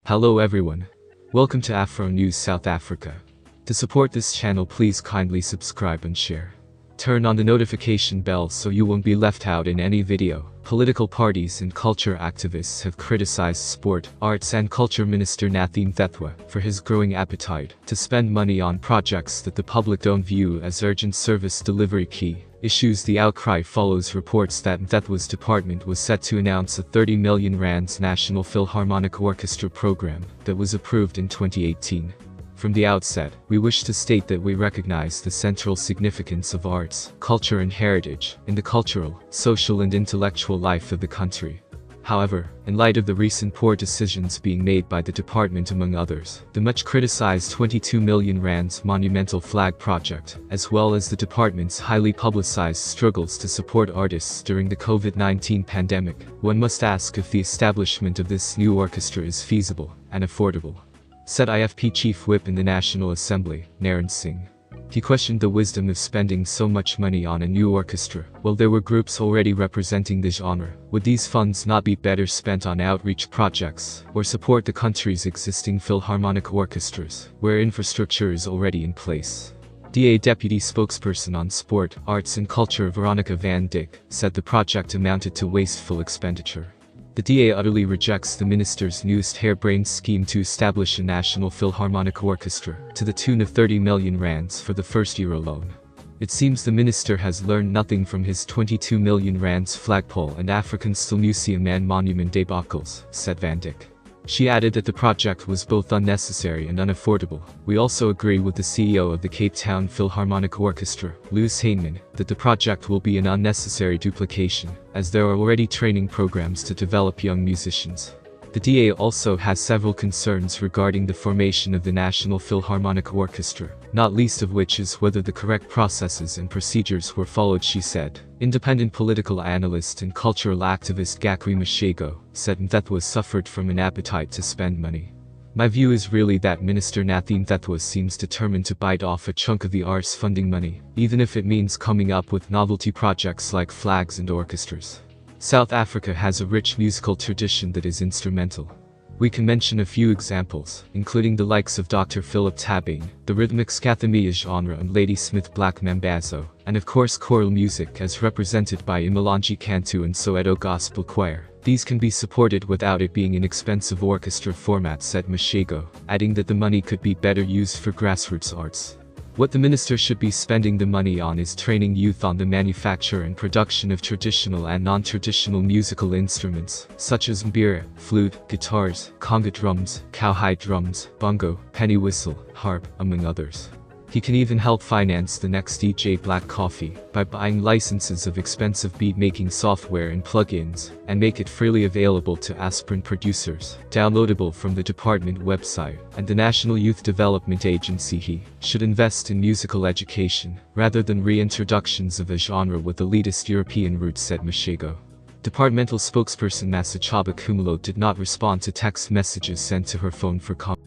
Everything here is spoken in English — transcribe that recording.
Hello everyone. Welcome to Afro News South Africa. To support this channel, please kindly subscribe and share. Turn on the notification bell so you won't be left out in any video. Political parties and culture activists have criticized Sport, Arts and Culture Minister Nathi Mtherhwa for his growing appetite to spend money on projects that the public don't view as urgent service delivery key issues. The outcry follows reports that Mthethwa's department was set to announce a 30 million rands National Philharmonic Orchestra program that was approved in 2018. From the outset, we wish to state that we recognize the central significance of arts, culture and heritage in the cultural, social and intellectual life of the country. However, in light of the recent poor decisions being made by the department among others, the much criticized 22 million rands monumental flag project, as well as the department's highly publicized struggles to support artists during the COVID-19 pandemic, one must ask if the establishment of this new orchestra is feasible and affordable, said IFP Chief Whip in the National Assembly, Naran Singh. He questioned the wisdom of spending so much money on a new orchestra, while there were groups already representing the genre. Would these funds not be better spent on outreach projects, or support the country's existing philharmonic orchestras, where infrastructure is already in place? DA Deputy Spokesperson on Sport, Arts and Culture Veronica van Dijk said the project amounted to wasteful expenditure. The DA utterly rejects the minister's newest harebrained scheme to establish a National Philharmonic Orchestra to the tune of 30 million rands for the first year alone. It seems the minister has learned nothing from his 22 million rands flagpole and African Stilmuseum and monument debacles, said van Dijk. She added that the project was both unnecessary and unaffordable. We also agree with the CEO of the Cape Town Philharmonic Orchestra, Louis Heinemann, that the project will be an unnecessary duplication, as there are already training programs to develop young musicians. The DA also has several concerns regarding the formation of the National Philharmonic Orchestra, not least of which is whether the correct processes and procedures were followed, she said. Independent political analyst and cultural activist Gakri Mashego said Mthethwa suffered from an appetite to spend money. My view is really that Minister Nathi Mtherhwa seems determined to bite off a chunk of the arts funding money, even if it means coming up with novelty projects like flags and orchestras. South Africa has a rich musical tradition that is instrumental. We can mention a few examples, including the likes of Dr. Philip Tabane, the rhythmic Skathamiya genre and Ladysmith Black Mambazo, and of course choral music as represented by Imalanji Cantu and Soweto Gospel Choir. These can be supported without it being an expensive orchestra format, said Mashego, adding that the money could be better used for grassroots arts. What the minister should be spending the money on is training youth on the manufacture and production of traditional and non-traditional musical instruments, such as mbira, flute, guitars, conga drums, cowhide drums, bongo, penny whistle, harp, among others. He can even help finance the next DJ Black Coffee by buying licenses of expensive beat-making software and plugins, and make it freely available to aspirant producers, downloadable from the department website, and the National Youth Development Agency. He should invest in musical education, rather than reintroductions of a genre with elitist European roots, said Mashego. Departmental spokesperson Masachaba Kumalo did not respond to text messages sent to her phone for comment.